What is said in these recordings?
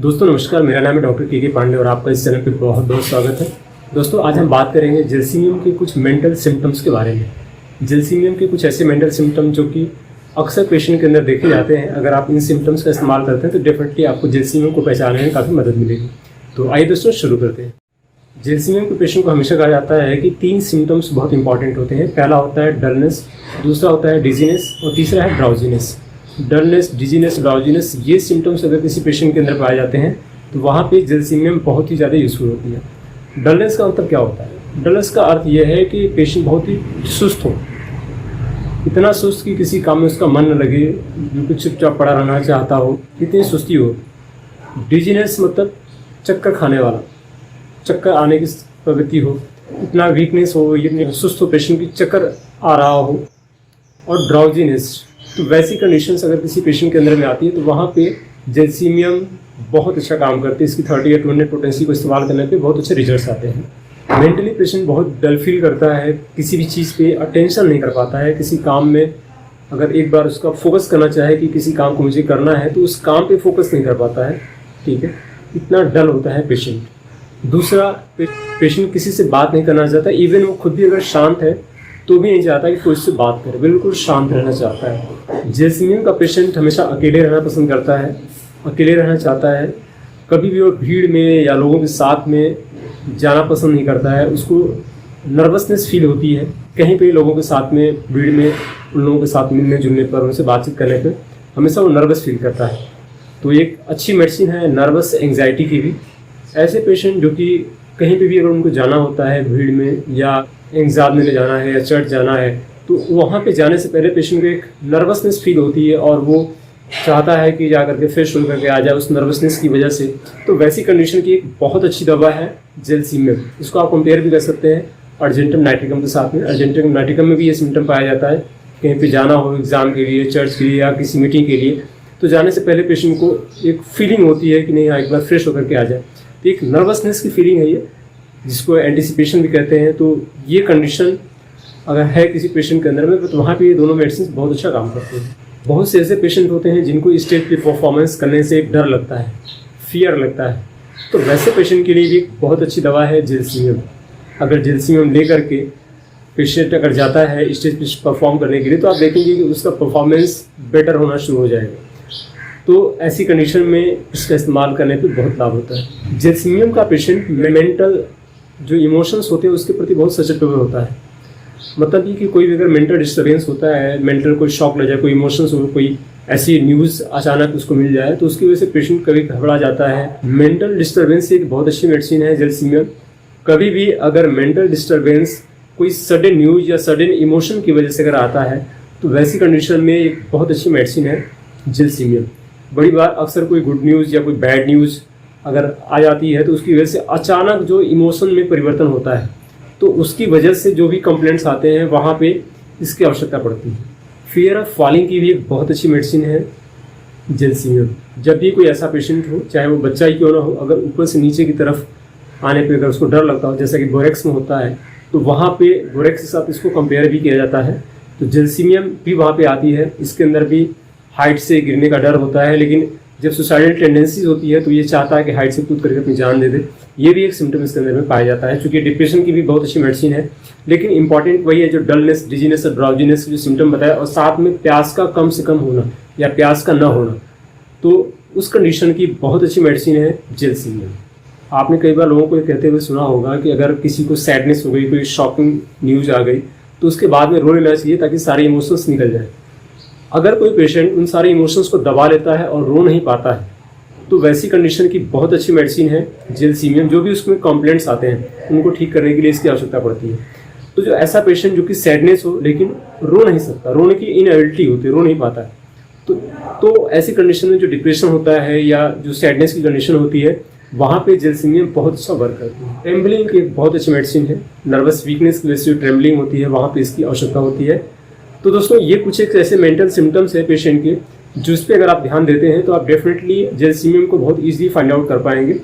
दोस्तों नमस्कार, मेरा नाम है डॉक्टर के पांडे और आपका इस चैनल पे बहुत बहुत स्वागत है। दोस्तों आज हम बात करेंगे जेलसीमियम के कुछ मेंटल सिम्टम्स के बारे में। जेलसीमियम के कुछ ऐसे मेंटल सिम्टम जो कि अक्सर पेशेंट के अंदर देखे जाते हैं। अगर आप इन सिम्टम्स का इस्तेमाल करते हैं तो डेफिनेटली आपको जेलसीमियम को पहचानने में काफ़ी मदद मिलेगी। तो आइए दोस्तों शुरू करते हैं। जेलसीमियम के पेशेंट को हमेशा कहा जाता है कि 3 सिम्टम्स बहुत इंपॉर्टेंट होते हैं। पहला होता है डलनेस, दूसरा होता है डिजीनेस और तीसरा है ड्राउजीनेस। डलनेस, डिजीनेस, ड्राउजीनेस ये सिम्टम्स अगर किसी पेशेंट के अंदर पाए जाते हैं तो वहाँ पे जेलसीमियम बहुत ही ज़्यादा यूज़फुल होती है। डलनेस का मतलब क्या होता है? डलनेस का अर्थ यह है कि पेशेंट बहुत ही सुस्त हो, इतना सुस्त कि किसी काम में उसका मन न लगे, बिल्कुल चुपचाप पड़ा रहना चाहता हो, इतनी सुस्ती हो। डिजीनेस मतलब चक्कर खाने वाला, चक्कर आने की प्रवृत्ति हो, इतना वीकनेस हो, इतने सुस्त हो पेशेंट की चक्कर आ रहा हो। और ड्राउजीनेस, तो वैसी कंडीशंस अगर किसी पेशेंट के अंदर में आती है तो वहाँ पे जेलसीमियम बहुत अच्छा काम करती है। इसकी 30 या 20 पोटेंसी को इस्तेमाल करने पे बहुत अच्छे रिजल्ट्स आते हैं। मेंटली पेशेंट बहुत डल फील करता है, किसी भी चीज़ पे अटेंशन नहीं कर पाता है। किसी काम में अगर एक बार उसका फोकस करना चाहे कि किसी काम को मुझे करना है तो उस काम पे फोकस नहीं कर पाता है। ठीक है, इतना डल होता है पेशेंट। दूसरा, पेशेंट किसी से बात नहीं करना चाहता। इवन वो खुद भी अगर शांत है तो भी नहीं चाहता कि कोई उससे बात करे, बिल्कुल शांत रहना चाहता है। जेलसीमियम का पेशेंट हमेशा अकेले रहना पसंद करता है, अकेले रहना चाहता है। कभी भी वो भीड़ में या लोगों के साथ में जाना पसंद नहीं करता है। उसको नर्वसनेस फील होती है कहीं पे लोगों के साथ में, भीड़ में उन लोगों के साथ मिलने जुलने पर, उनसे बातचीत करने पर हमेशा वो नर्वस फील करता है। तो एक अच्छी मेडिसिन है नर्वस एंग्जाइटी की भी। ऐसे पेशेंट जो कि कहीं पे भी अगर उनको जाना होता है भीड़ में, या एग्ज़ाम में जाना है या चर्च जाना है, तो वहाँ पे जाने से पहले पेशेंट को एक नर्वसनेस फील होती है और वो चाहता है कि जा करके फ्रेश होकर के आ जाए उस नर्वसनेस की वजह से। तो वैसी कंडीशन की एक बहुत अच्छी दवा है जेलसीमियम। इसको आप कंपेयर भी कर सकते हैं अर्जेंटम नाइट्रिकम के साथ में। अर्जेंटम नाइट्रिकम में भी ये सिम्टम पाया जाता है। कहीं पे जाना हो एग्ज़ाम के लिए, चर्च के लिए या किसी मीटिंग के लिए, तो जाने से पहले पेशेंट को एक फीलिंग होती है कि नहीं हाँ एक बार फ्रेश होकर के आ जाए। तो एक नर्वसनेस की फीलिंग है ये, जिसको एंटिसिपेशन भी कहते हैं। तो ये कंडीशन अगर है किसी पेशेंट के अंदर में तो वहाँ पे ये दोनों मेडिसिन बहुत अच्छा काम करते हैं। बहुत से ऐसे पेशेंट होते हैं जिनको स्टेज पे परफॉर्मेंस करने से एक डर लगता है, फियर लगता है। तो वैसे पेशेंट के लिए भी बहुत अच्छी दवा है जेलसीमियम। अगर जेलसीमियम ले करके पेशेंट अगर जाता है स्टेज पे परफॉर्म करने के लिए तो आप देखेंगे कि उसका परफॉर्मेंस बेटर होना शुरू हो जाएगा। तो ऐसी कंडीशन में इसका इस्तेमाल करने पे बहुत लाभ होता है। जेलसीमियम का पेशेंट मेंटल जो इमोशंस होते हैं उसके प्रति बहुत सचेतन होता है। मतलब ये कि कोई भी अगर मेंटल डिस्टर्बेंस होता है, मेंटल कोई शॉक लग जाए, कोई इमोशंस हो, कोई ऐसी न्यूज़ अचानक उसको मिल जाए तो उसकी वजह से पेशेंट कभी घबरा जाता है। मेंटल डिस्टर्बेंस एक बहुत अच्छी मेडिसिन है जेलसीमियम। कभी भी अगर मेंटल डिस्टर्बेंस कोई सडन न्यूज़ या सडन इमोशन की वजह से अगर आता है तो वैसी कंडीशन में एक बहुत अच्छी मेडिसिन है जेलसीमियम। बड़ी बार अक्सर कोई गुड न्यूज़ या कोई बैड न्यूज़ अगर आ जाती है तो उसकी वजह से अचानक जो इमोशन में परिवर्तन होता है तो उसकी वजह से जो भी कंप्लेंट्स आते हैं वहाँ पे इसकी आवश्यकता पड़ती है। फियर ऑफ फॉलिंग की भी एक बहुत अच्छी मेडिसिन है जेलसीमियम। जब भी कोई ऐसा पेशेंट हो, चाहे वो बच्चा ही क्यों ना हो, अगर ऊपर से नीचे की तरफ आने पे अगर उसको डर लगता हो, जैसा कि बोरेक्स में होता है, तो वहाँ पे बोरेक्स के साथ इसको कंपेयर भी किया जाता है। तो जेलसीमियम भी वहाँ पर आती है। इसके अंदर भी हाइट से गिरने का डर होता है, लेकिन जब सुसाइडल टेंडेंसीज होती है तो ये चाहता है कि हाइट से कूद करके अपनी जान दे दे। ये भी एक सिम्टम इसके अंदर में पाया जाता है। चूँकि डिप्रेशन की भी बहुत अच्छी मेडिसिन है, लेकिन इंपॉर्टेंट वही है जो डलनेस, डिजीनेस और ड्राउजीनेस जो सिम्टम बताया, और साथ में प्यास का कम से कम होना या प्यास का न होना, तो उस कंडीशन की बहुत अच्छी मेडिसिन है जेलसीमियम। आपने कई बार लोगों को कहते हुए सुना होगा कि अगर किसी को सैडनेस हो गई, कोई शॉकिंग न्यूज़ आ गई, तो उसके बाद में रो लेना चाहिए ताकि सारे इमोशंस निकल जाए। अगर कोई पेशेंट उन सारे इमोशंस को दबा लेता है और रो नहीं पाता है तो वैसी कंडीशन की बहुत अच्छी मेडिसिन है जेलसीमियम। जो भी उसमें कंप्लेंट्स आते हैं उनको ठीक करने के लिए इसकी आवश्यकता पड़ती है। तो जो ऐसा पेशेंट जो कि सैडनेस हो लेकिन रो नहीं सकता, रोने की इनएबिलिटी होती है, रो नहीं पाता है, तो ऐसी कंडीशन में जो डिप्रेशन होता है या जो सैडनेस की कंडीशन होती है वहाँ पे जेलसीमियम बहुत अच्छा वर्क करती है। ट्रेम्बलिंग की एक बहुत अच्छी मेडिसिन है। नर्वस वीकनेस की वजह से जो ट्रेम्बलिंग होती है वहाँ पे इसकी आवश्यकता होती है। तो दोस्तों ये कुछ एक ऐसे मेंटल सिम्टम्स है पेशेंट के जिस पे अगर आप ध्यान देते हैं तो आप डेफिनेटली जेलसीमियम को बहुत ईजिली फाइंड आउट कर पाएंगे।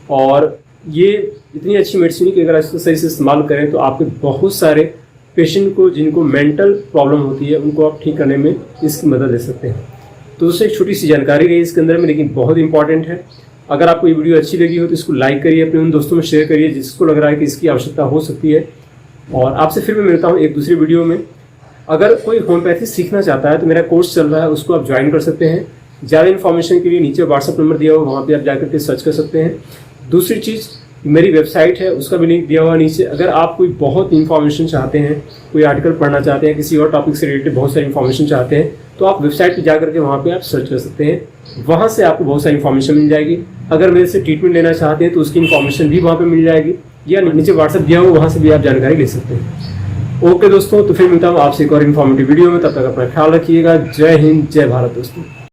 और ये इतनी अच्छी मेडिसिन है कि अगर इसको सही से इस्तेमाल करें तो आपके बहुत सारे पेशेंट को जिनको मेंटल प्रॉब्लम होती है उनको आप ठीक करने में इसकी मदद ले सकते हैं। तो दोस्तों एक छोटी सी जानकारी रही इसके अंदर में, लेकिन बहुत इंपॉर्टेंट है। अगर आपको ये वीडियो अच्छी लगी हो तो इसको लाइक करिए, अपने उन दोस्तों में शेयर करिए जिसको लग रहा है कि इसकी आवश्यकता हो सकती है। और आपसे फिर मैं मिलता हूँ एक दूसरी वीडियो में। अगर कोई होम्योपैथी सीखना चाहता है तो मेरा कोर्स चल रहा है, उसको आप ज्वाइन कर सकते हैं। ज़्यादा इन्फॉर्मेशन के लिए नीचे व्हाट्सअप नंबर दिया हुआ, वहाँ पे आप जाकर के सर्च कर सकते हैं। दूसरी चीज़, मेरी वेबसाइट है, उसका भी लिंक दिया हुआ नीचे। अगर आप कोई बहुत इन्फॉर्मेशन चाहते हैं, कोई आर्टिकल पढ़ना चाहते हैं, किसी और टॉपिक से रिलेटेड बहुत सारी इन्फॉर्मेशन चाहते हैं, तो आप वेबसाइट पर जाकर के वहाँ पे आप सर्च कर सकते हैं। वहाँ से आपको बहुत सारी इन्फॉर्मेशन मिल जाएगी। अगर मेरे से ट्रीटमेंट लेना चाहते हैं तो उसकी इन्फॉर्मेशन भी वहाँ पे मिल जाएगी, या नीचे व्हाट्सअप दिया हुआ, वहाँ से भी आप जानकारी ले सकते हैं। ओके दोस्तों, तो फिर मिलता हूँ आपसे एक और इन्फॉर्मेटिव वीडियो में। तब तक अपना ख्याल रखिएगा। जय हिंद, जय भारत दोस्तों।